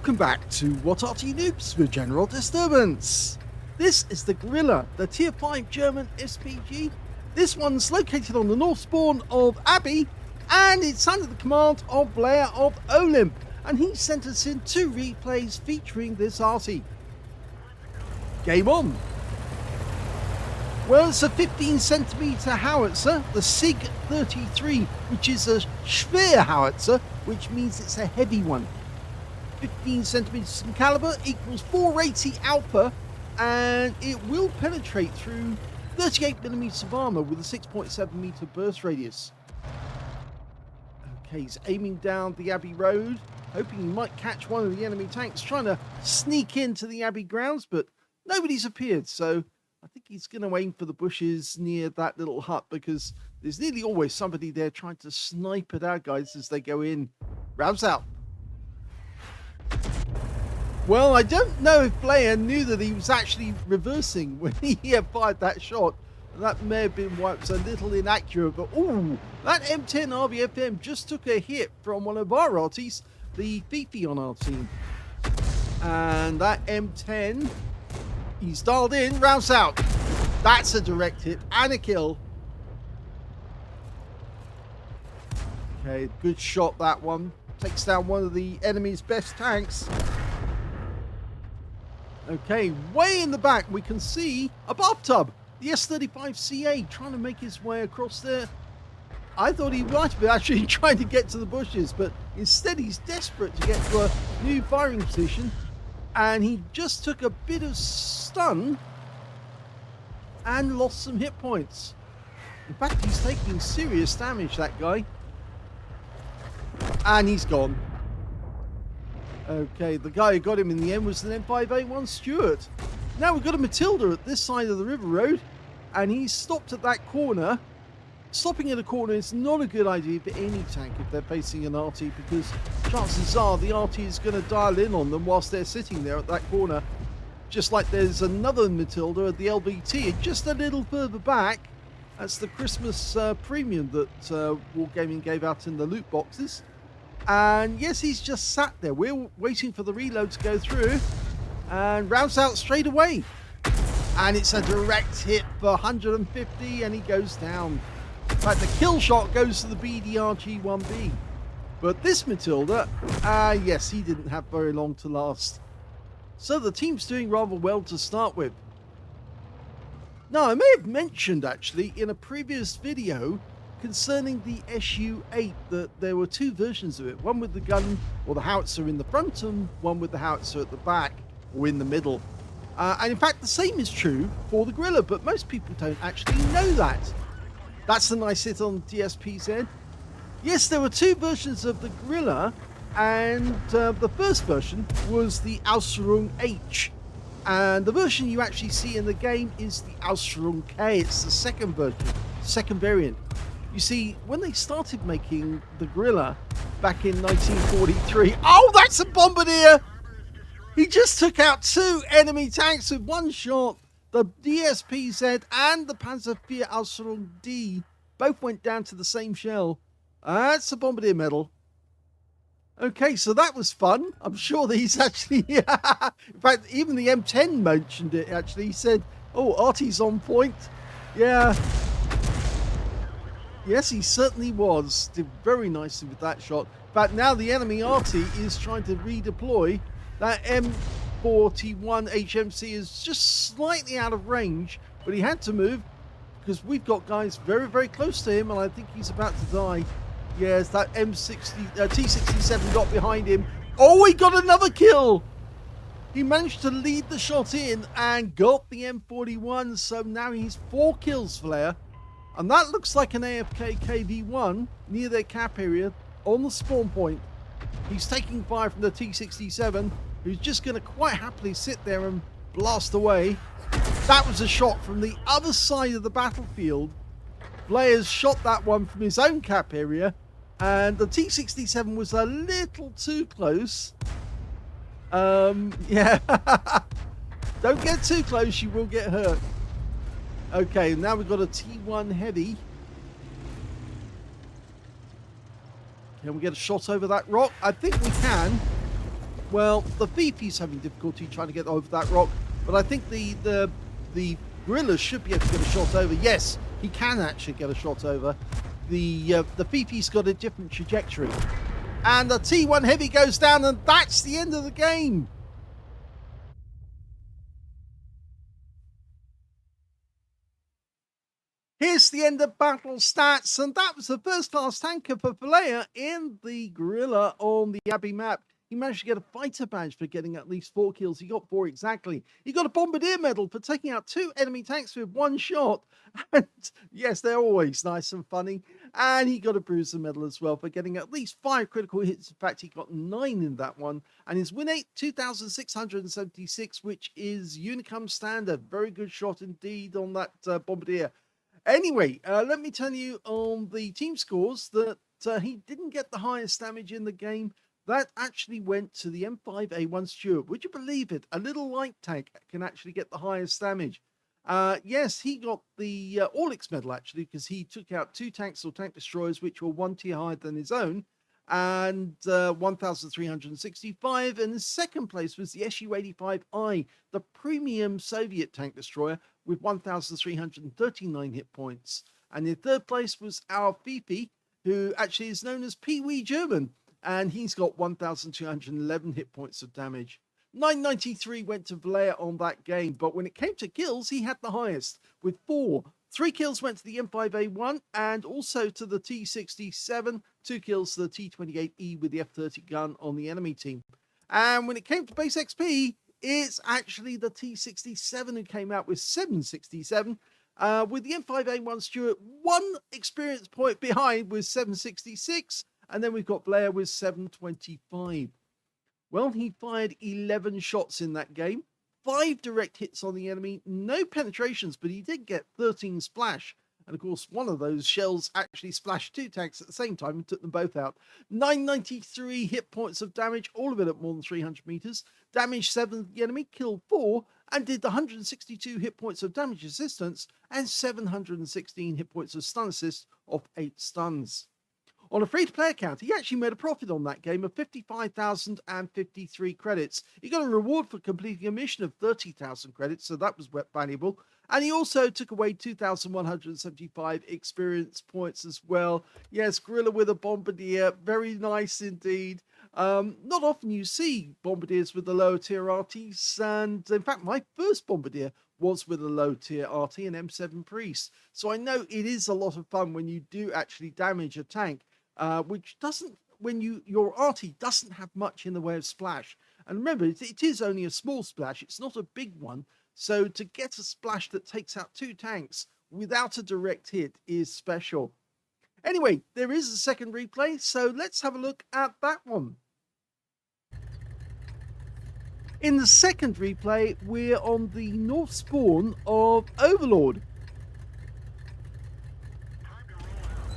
Welcome back to What Arty Noobs with General Disturbance. This is the Grille, the Tier 5 German SPG. This one's located on the north spawn of Abbey, and it's under the command of Vlayer of OLIMP, and he sent us in 2 replays featuring this Arty. Game on. Well, it's a 15cm howitzer, the SIG 33, which is a Schwer howitzer, which means it's a heavy one. 15cm in caliber equals 480 alpha, and it will penetrate through 38mm of armor with a 6.7m burst radius. Okay, he's aiming down the Abbey Road, hoping he might catch one of the enemy tanks, trying to sneak into the Abbey grounds, but nobody's appeared, so I think he's going to aim for the bushes near that little hut, because there's nearly always somebody there trying to snipe at our guys as they go in. Rounds out. Well, I don't know if Vlayer knew that he was actually reversing when he fired that shot. That may have been why it was a little inaccurate, but ooh, that M10 RBFM just took a hit from one of our Artys, the Fifi on our team. And that M10, he's dialed in, rounds out. That's a direct hit and a kill. Okay, good shot that one. Takes down one of the enemy's best tanks. Okay, way in the back we can see a bathtub. The S35CA trying to make his way across there. I thought he might be actually trying to get to the bushes, but instead he's desperate to get to a new firing position. And he just took a bit of stun and lost some hit points. In fact, he's taking serious damage, that guy. And he's gone. Okay, the guy who got him in the end was an M5A1 Stuart. Now we've got a Matilda at this side of the river road, and he's stopped at that corner. Stopping at a corner is not a good idea for any tank if they're facing an Arty, because chances are the Arty is going to dial in on them whilst they're sitting there at that corner. Just like there's another Matilda at the LBT, just a little further back. That's the Christmas premium that Wargaming gave out in the loot boxes. And yes, he's just sat there. We're waiting for the reload to go through, and rounds out straight away. And it's a direct hit for 150, and he goes down. In fact, the kill shot goes to the BDRG-1B. But this Matilda, yes, he didn't have very long to last. So the team's doing rather well to start with. Now, I may have mentioned actually in a previous video concerning the SU-8 that there were 2 versions of it. One with the gun or the howitzer in the front, and one with the howitzer at the back or in the middle. And in fact, the same is true for the Grille, but most people don't actually know that. That's a nice hit on DSPZ. Yes, there were 2 versions of the Grille, and the first version was the Ausführung H. And the version you actually see in the game is the Ausführung K. It's the second version, second variant. You see, when they started making the Grille back in 1943... Oh, that's a bombardier! He just took out 2 enemy tanks with 1 shot. The DSPZ and the Panzer IV Ausführung D both went down to the same shell. That's a bombardier medal. Okay, so that was fun. I'm sure that he's actually... in fact, even the M10 mentioned it, actually. He said, oh, Arty's on point. Yeah. Yes, he certainly was. Did very nicely with that shot. But now the enemy Arty is trying to redeploy. That M41 HMC is just slightly out of range, but he had to move because we've got guys very, very close to him, and I think he's about to die. Yes, that T67 got behind him. Oh, he got another kill! He managed to lead the shot in and got the M41, so now he's 4 kills, Vlayer. And that looks like an AFK KV-1 near their cap area on the spawn point. He's taking fire from the T67, who's just going to quite happily sit there and blast away. That was a shot from the other side of the battlefield. Vlayer's shot that one from his own cap area, and the T67 was a little too close. Yeah. Don't get too close, you will get hurt. Okay, now we've got a T1 heavy. Can we get a shot over that rock? I think we can. Well, the VP's having difficulty trying to get over that rock, but I think the Grille should be able to get a shot over. Yes, he can actually get a shot over. The VP's got a different trajectory. And the T1 Heavy goes down, and that's the end of the game. Here's the end of battle stats, and that was the first class tanker for Vlayer in the Grille on the Abbey map. He managed to get a fighter badge for getting at least 4 kills. He got 4 exactly. He got a bombardier medal for taking out 2 enemy tanks with 1 shot. And yes, they're always nice and funny. And he got a bruiser medal as well for getting at least 5 critical hits. In fact, he got 9 in that one. And his win rate, 2,676, which is Unicum standard. Very good shot indeed on that bombardier. Anyway, let me tell you on the team scores that he didn't get the highest damage in the game. That actually went to the M5A1 Stewart. Would you believe it? A little light tank can actually get the highest damage. Yes, he got the OLIMP medal actually, because he took out 2 tanks or tank destroyers which were 1 tier higher than his own, and 1,365. And in second place was the Su-85I, the premium Soviet tank destroyer, with 1,339 hit points. And in third place was our Fifi, who actually is known as Pee Wee German, and he's got 1,211 hit points of damage. 993 went to Vlayer on that game, but when it came to kills, he had the highest, with 4. 3 kills went to the M5A1 and also to the T67, 2 kills to the T28E with the F30 gun on the enemy team. And when it came to base XP, it's actually the T67 who came out with 767, with the M5A1 Stewart 1 experience point behind with 766, and then we've got Vlayer with 725. Well, he fired 11 shots in that game, 5 direct hits on the enemy, no penetrations, but he did get 13 splash. And of course, one of those shells actually splashed 2 tanks at the same time and took them both out. 993 hit points of damage, all of it at more than 300 meters. Damaged 7 of the enemy, killed 4, and did 162 hit points of damage assistance and 716 hit points of stun assist off 8 stuns. On a free-to-play account, he actually made a profit on that game of 55,053 credits. He got a reward for completing a mission of 30,000 credits, so that was valuable. And he also took away 2,175 experience points as well. Yes, Grille with a bombardier, very nice indeed. Not often you see bombardiers with the lower tier Artys, and in fact, my first bombardier was with a low tier Arty, an M7 Priest. So I know it is a lot of fun when you do actually damage a tank. Which doesn't, when your Arty doesn't have much in the way of splash. And remember, it is only a small splash, it's not a big one. So to get a splash that takes out 2 tanks without a direct hit is special. Anyway, there is a second replay, so let's have a look at that one. In the second replay, we're on the north spawn of Overlord.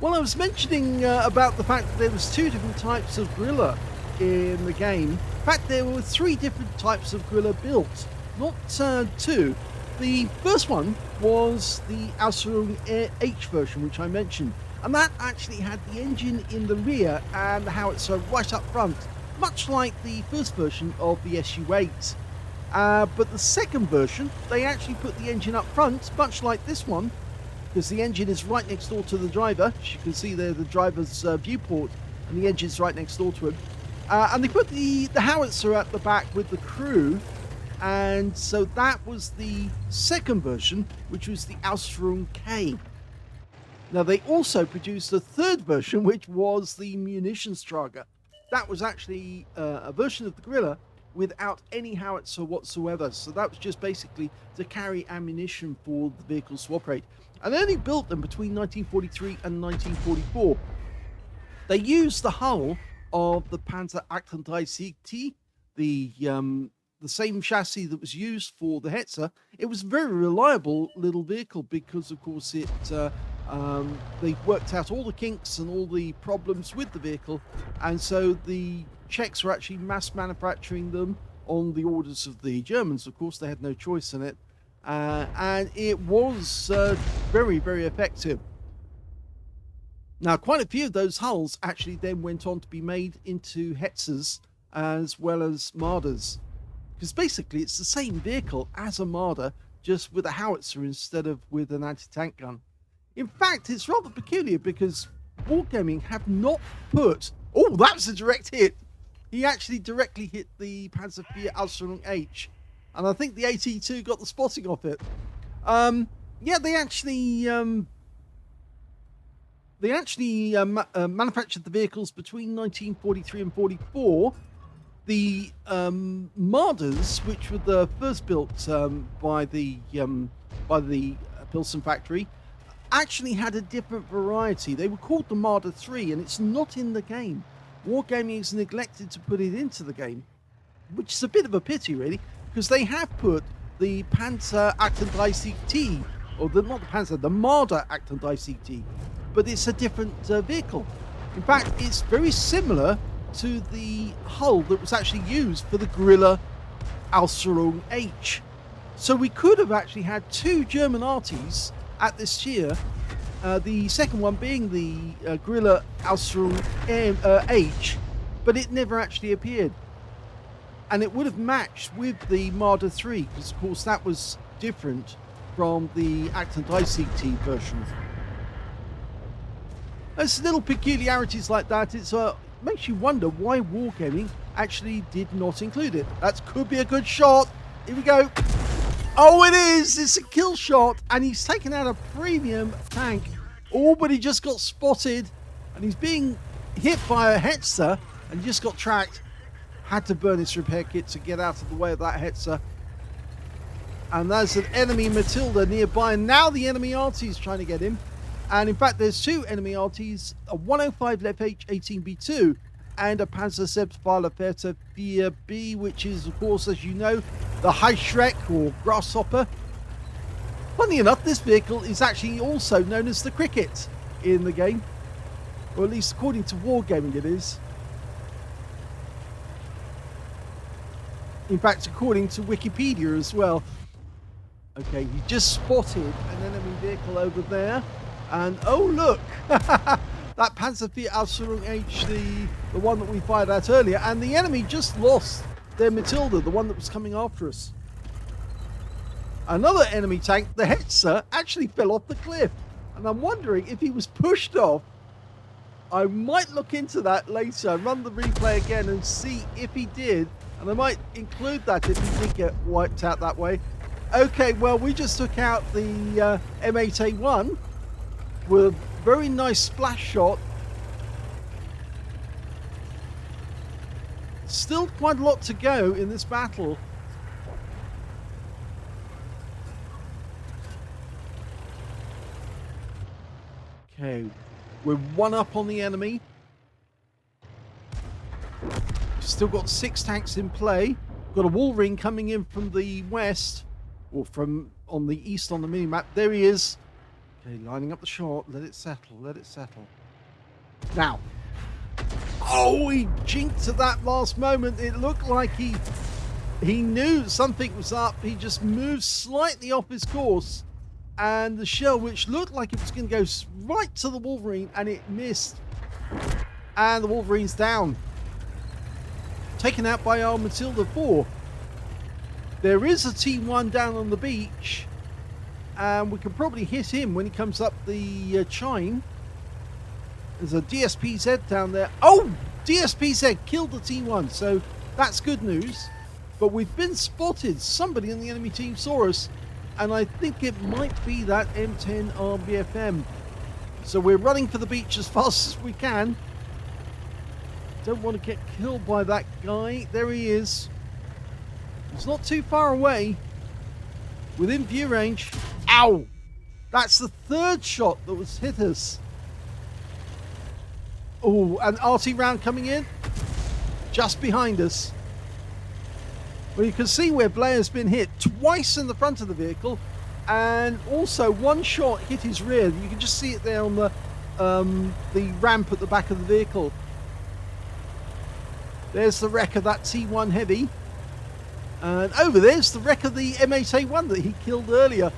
Well, I was mentioning about the fact that there was 2 different types of Grille in the game. In fact, there were 3 different types of Grille built, not 2. The first one was the Aslains H version, which I mentioned, and that actually had the engine in the rear and the howitzer right up front, much like the first version of the Su-8. But the second version, they actually put the engine up front, much like this one, because the engine is right next door to the driver. As you can see there, the driver's viewport, and the engine's right next door to him. And they put the howitzer at the back with the crew, and so that was the second version, which was the Aslains K. Now, they also produced a third version, which was the Munitionstrager. That was actually a version of the Grille without any howitzer whatsoever. So that was just basically to carry ammunition for the vehicle swap rate. And they only built them between 1943 and 1944. They used the hull of the Panzer 38, the same chassis that was used for the Hetzer. It was a very reliable little vehicle because, of course, they worked out all the kinks and all the problems with the vehicle, and so the Czechs were actually mass manufacturing them on the orders of the Germans. Of course, they had no choice in it. And it was very, very effective. Now, quite a few of those hulls actually then went on to be made into Hetzers as well as Marders. Because basically it's the same vehicle as a Marder, just with a howitzer instead of with an anti-tank gun. In fact, it's rather peculiar because Wargaming have not put... Oh, that was a direct hit! He actually directly hit the Panzer IV Ausführung H. And I think the AT2 got the spotting off it. Yeah, they actually manufactured the vehicles between 1943 and 44. The Marders, which were the first built by the Pilsen factory, actually had a different variety. They were called the Marder 3, and it's not in the game. Wargaming has neglected to put it into the game, which is a bit of a pity, really, because they have put the Panzer 38 T, or not the Panzer, the Marder 38 T, but it's a different vehicle. In fact, it's very similar to the hull that was actually used for the Grille Ausführung H. So we could have actually had two German Artys at this year, the second one being the Grille Ausführung H, but it never actually appeared. And it would have matched with the Marder 3, because of course that was different from the Acton ICT version. There's little peculiarities like that. It's makes you wonder why Wargaming actually did not include it. That could be a good shot. Here we go. Oh, it is! It's a kill shot, and he's taken out a premium tank. Oh, but he just got spotted, and he's being hit by a Hetzer, and he just got tracked. Had to burn his repair kit to get out of the way of that Hetzer. And there's an enemy Matilda nearby, and now the enemy Arty is trying to get him. And in fact, there's two enemy Artys, a 105 Lefh 18B2 and a Panzer Selbstfahrerfährte 4B, which is, of course, as you know, the Heischreck or Grasshopper. Funny enough, this vehicle is actually also known as the Cricket in the game, or at least according to Wargaming it is. In fact, according to Wikipedia as well. Okay, you just spotted an enemy vehicle over there. And oh look, that Panzer IV Ausführung H, the one that we fired at earlier, and the enemy just lost their Matilda, the one that was coming after us. Another enemy tank, the Hetzer, actually fell off the cliff, and I'm wondering if he was pushed off. I might look into that later, run the replay again and see if he did, and I might include that if he did get wiped out that way. Okay, well, we just took out the M8A1 with a very nice splash shot. Still quite a lot to go in this battle. Okay, we're one up on the enemy. Still got 6 tanks in play. Got a Wolverine coming in from the west, or from on the east on the mini-map. There he is. Okay, lining up the shot. Let it settle. Let it settle. Now. Oh, he jinked at that last moment. It looked like he knew something was up. He just moved slightly off his course. And the shell, which looked like it was going to go right to the Wolverine, and it missed. And the Wolverine's down. Taken out by our Matilda 4. There is a T1 down on the beach. And we can probably hit him when he comes up the chine. There's a DSPZ down there. Oh! DSPZ killed the T1, so that's good news. But we've been spotted. Somebody in the enemy team saw us, and I think it might be that M10 RBFM. So we're running for the beach as fast as we can. Don't want to get killed by that guy. There he is. He's not too far away. Within view range. Ow! That's the third shot that was hit us. Oh, an Arty round coming in. Just behind us. Well, you can see where Vlayer's been hit twice in the front of the vehicle. And also one shot hit his rear. You can just see it there on the ramp at the back of the vehicle. There's the wreck of that T1 Heavy. And over there's the wreck of the M8A1 that he killed earlier.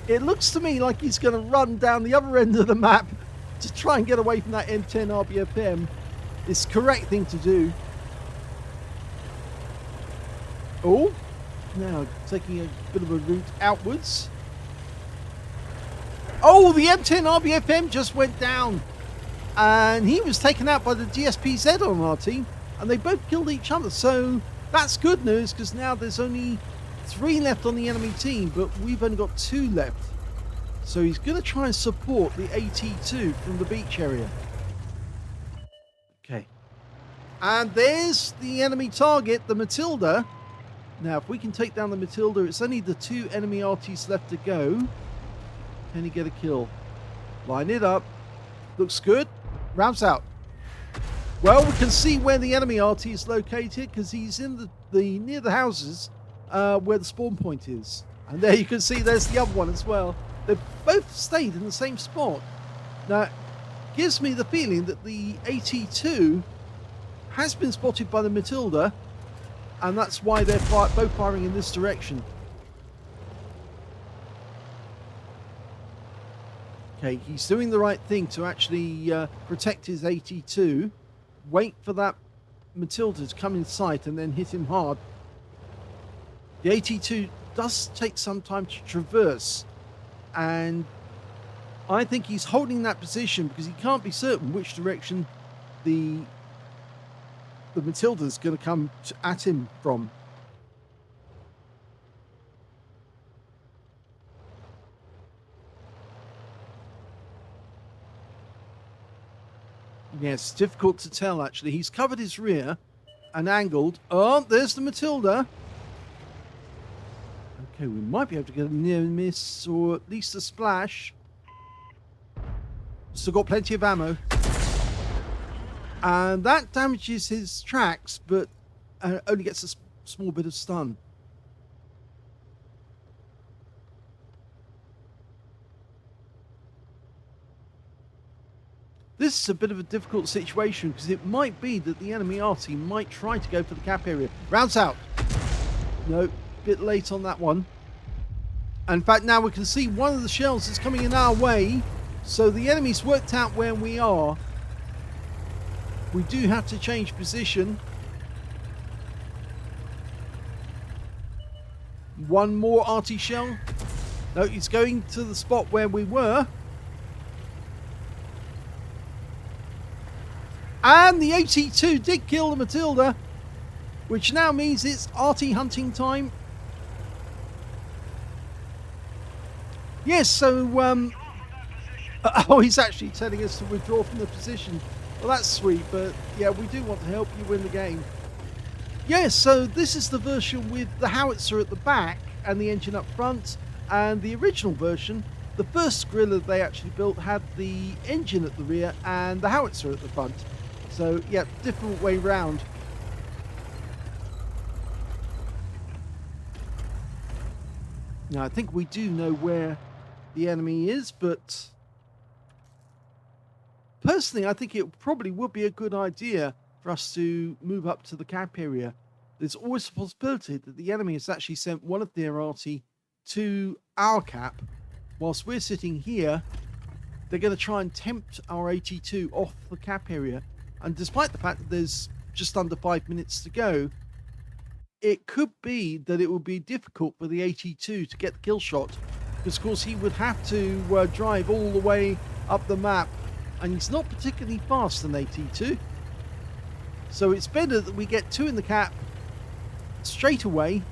It looks to me like he's going to run down the other end of the map to try and get away from that M10 RBFM. It's the correct thing to do. Oh, now taking a bit of a route outwards. Oh, the M10 RBFM just went down. And he was taken out by the GSPZ on our team. And they both killed each other. So that's good news, because now there's only 3 left on the enemy team. But we've only got 2 left. So he's going to try and support the AT2 from the beach area. Okay. And there's the enemy target, the Matilda. Now, if we can take down the Matilda, it's only the 2 enemy Artys left to go. Can he get a kill? Line it up. Looks good. Rounds out. Well, we can see where the enemy Arty is located, because he's in the near the houses where the spawn point is. And there you can see there's the other one as well. They've both stayed in the same spot. Now, it gives me the feeling that the AT2 has been spotted by the Matilda, and that's why they're both firing in this direction. Okay, he's doing the right thing to actually protect his AT2. Wait for that Matilda to come in sight and then hit him hard. The AT2 does take some time to traverse, and I think he's holding that position because he can't be certain which direction the Matilda's going to come at him from. Yes, difficult to tell actually. He's covered his rear and angled. Oh, there's the Matilda. Okay, we might be able to get a near miss or at least a splash. Still got plenty of ammo. And that damages his tracks, but only gets a small bit of stun. This is a bit of a difficult situation because it might be that the enemy Arty might try to go for the cap area. Rounds out. No, bit late on that one. In fact, now we can see one of the shells is coming in our way. So the enemy's worked out where we are. We do have to change position. One more Arty shell. No, he's going to the spot where we were. And the AT2 did kill the Matilda, which now means it's Arty hunting time. Yes, so oh, he's actually telling us to withdraw from the position. Well, that's sweet, but yeah, we do want to help you win the game. Yes, so this is the version with the howitzer at the back and the engine up front, and the original version, the first Grille they actually built, had the engine at the rear and the howitzer at the front. So yeah, different way round. Now I think we do know where the enemy is, but personally I think it probably would be a good idea for us to move up to the cap area. There's always a possibility that the enemy has actually sent one of their Arty to our cap. Whilst we're sitting here, they're going to try and tempt our AT2 off the cap area. And despite the fact that there's just under 5 minutes to go, it could be that it would be difficult for the AT2 to get the kill shot. Because, of course, he would have to drive all the way up the map. And he's not particularly fast, an AT2. So it's better that we get 2 in the cap straight away.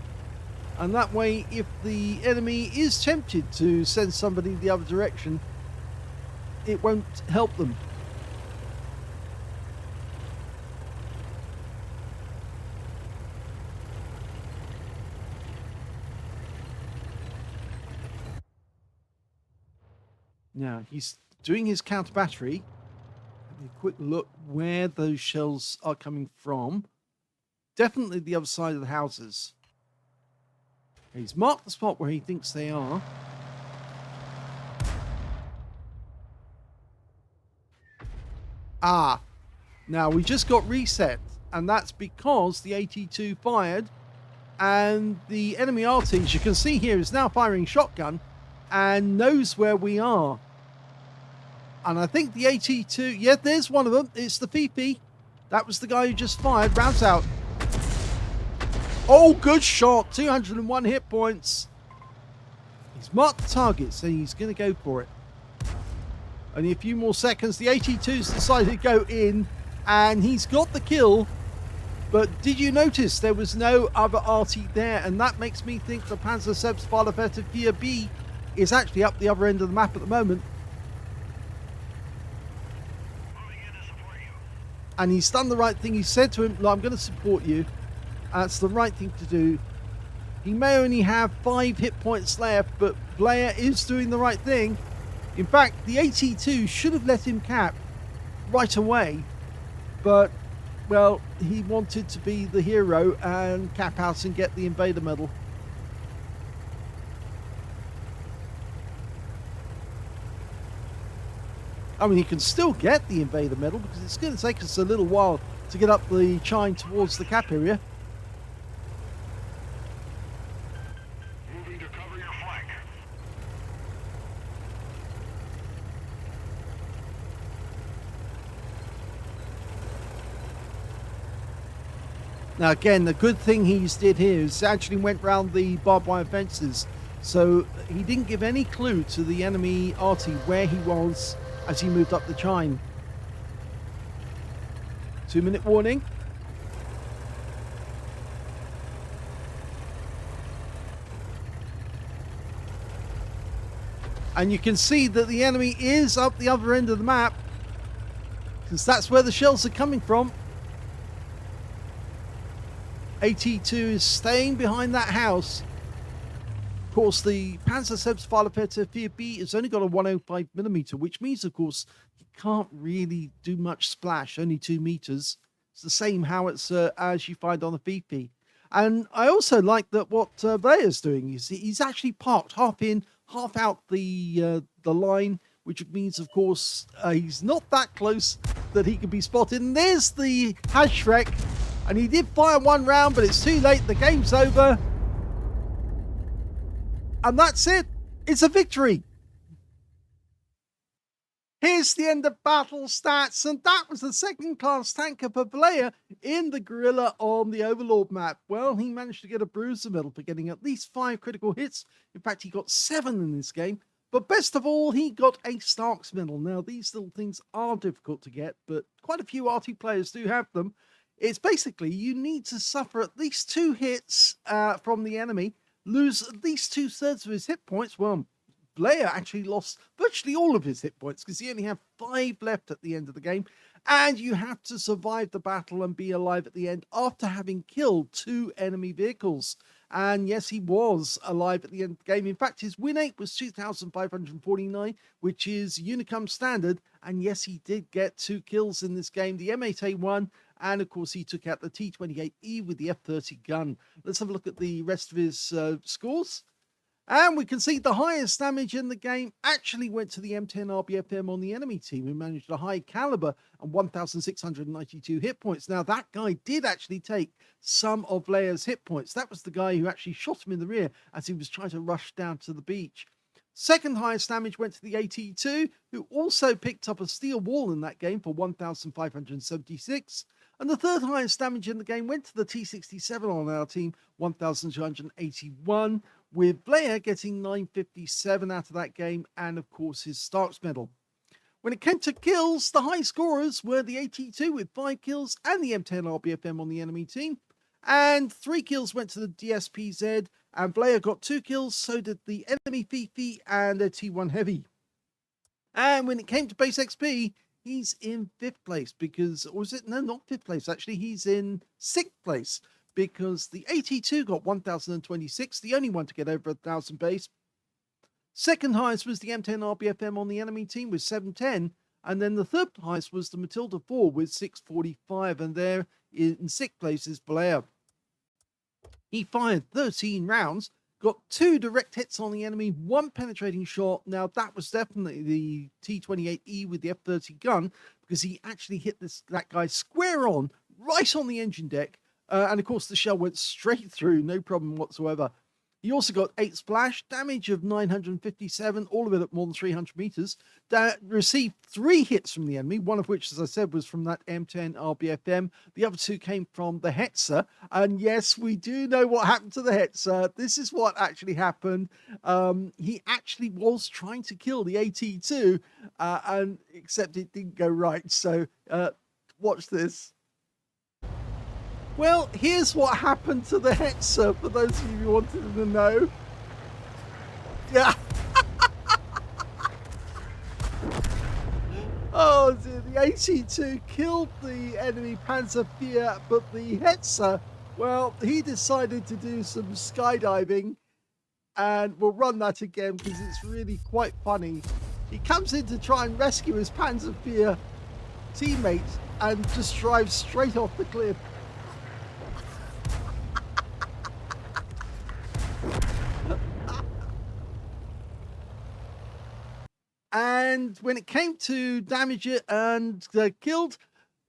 And that way, if the enemy is tempted to send somebody the other direction, it won't help them. Now, he's doing his counter battery. Have a quick look where those shells are coming from. Definitely the other side of the houses. He's marked the spot where he thinks they are. Ah, now we just got reset, and that's because the AT2 fired, and the enemy Arty, as you can see here, is now firing shotgun and knows where we are. And I think the AT2, yeah, there's one of them. It's the Fifi. That was the guy who just fired. Rounds out. Oh, good shot. 201 hit points. He's marked the target, so he's going to go for it. Only a few more seconds. The 82's decided to go in, and he's got the kill. But did you notice there was no other Arty there? And that makes me think the Panzer Selbstfahrerwerte 4B is actually up the other end of the map at the moment. And he's done the right thing. He said to him, I'm going to support you. That's the right thing to do. He may only have 5 hit points left, but Vlayer is doing the right thing. In fact, the 82 should have let him cap right away. But, well, he wanted to be the hero and cap out and get the Invader medal. I mean, he can still get the Invader medal because it's going to take us a little while to get up the chine towards the cap area. Moving to cover your flank. Now, again, the good thing he's did here is actually went round the barbed wire fences. So he didn't give any clue to the enemy Arty where he was as he moved up the chine. 2-minute warning. And you can see that the enemy is up the other end of the map, because that's where the shells are coming from. 82 is staying behind that house. Of course, the Panzer Selbstfahrerwerte 4B has only got a 105mm, which means, of course, you can't really do much splash, only 2 meters. It's the same howitzer as you find on the VP. And I also like that what Vlayer's doing is he's actually parked half in, half out the line, which means, of course, he's not that close that he can be spotted. And there's the Hashrek, and he did fire 1 round, but it's too late. The game's over. And that's it. It's a victory. Here's the end of battle stats, and that was the second-class tanker for Vlayer in the Grille on the Overlord map. Well, he managed to get a bruiser medal for getting at least 5 critical hits. In fact, he got 7 in this game. But best of all, he got a Stark's medal. Now, these little things are difficult to get, but quite a few Arty players do have them. It's basically you need to suffer at least 2 hits from the enemy, lose at least 2/3 of his hit points. Well, Vlayer actually lost virtually all of his hit points because he only had 5 left at the end of the game. And you have to survive the battle and be alive at the end after having killed 2 enemy vehicles. And yes, he was alive at the end of the game. In fact, his win rate was 2,549, which is Unicum standard. And yes, he did get 2 kills in this game, the M8A1, and of course he took out the T28E with the F30 gun. Let's have a look at the rest of his scores. And we can see the highest damage in the game actually went to the M10 RBFM on the enemy team, who managed a high caliber and 1,692 hit points. Now, that guy did actually take some of Vlayer's hit points. That was the guy who actually shot him in the rear as he was trying to rush down to the beach. Second highest damage went to the AT2, who also picked up a steel wall in that game for 1,576. And the third highest damage in the game went to the T67 on our team, 1,281, with Vlayer getting 957 out of that game, and of course his Stark's medal. When it came to kills, the high scorers were the AT2 with 5 kills and the M10 RBFM on the enemy team. And 3 kills went to the DSPZ, and Vlayer got 2 kills, so did the enemy Fifi and a T1 Heavy. And when it came to base XP, he's in 5th place because, or is it? No, not 5th place. Actually, he's in 6th place because the AT2 got 1,026, the only one to get over 1,000 base. Second highest was the M10 RBFM on the enemy team with 710. And then the third highest was the Matilda 4 with 645. And there in 6th place is Vlayer. He fired 13 rounds, got 2 direct hits on the enemy, 1 penetrating shot. Now, that was definitely the T28E with the F30 gun because he actually hit that guy square on, right on the engine deck. And, of course, the shell went straight through, no problem whatsoever. He also got 8 splash, damage of 957, all of it at more than 300 meters. Received 3 hits from the enemy, one of which, as I said, was from that M10 RBFM. The other 2 came from the Hetzer. And yes, we do know what happened to the Hetzer. This is what actually happened. He actually was trying to kill the AT2, and except it didn't go right. So watch this. Well, here's what happened to the Hetzer, for those of you who wanted to know. Yeah. Oh dear, the AT2 killed the enemy Panzer IV, but the Hetzer, well, he decided to do some skydiving, and we'll run that again because it's really quite funny. He comes in to try and rescue his Panzer IV teammate and just drives straight off the cliff. And when it came to damage it and killed,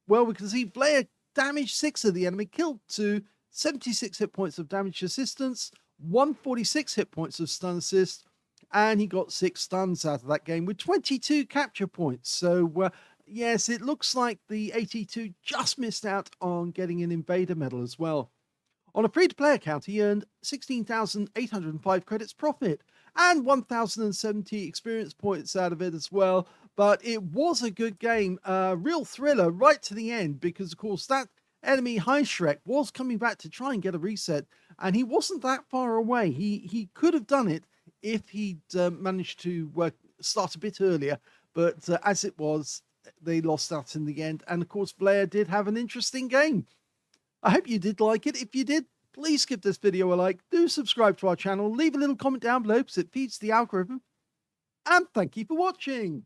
well, we can see Vlayer damaged 6 of the enemy, killed to 76 hit points of damage assistance, 146 hit points of stun assist, and he got 6 stuns out of that game with 22 capture points. So, yes, it looks like the AT2 just missed out on getting an Invader medal as well. On a free-to-play account, he earned 16,805 credits profit and 1,070 experience points out of it as well. But it was a good game, a real thriller right to the end, because, of course, that enemy High Shrek was coming back to try and get a reset, and he wasn't that far away. He could have done it if he'd managed to start a bit earlier, but as it was, they lost out in the end. And, of course, Vlayer did have an interesting game. I hope you did like it. If you did, please give this video a like. Do subscribe to our channel. Leave a little comment down below because it feeds the algorithm. And thank you for watching.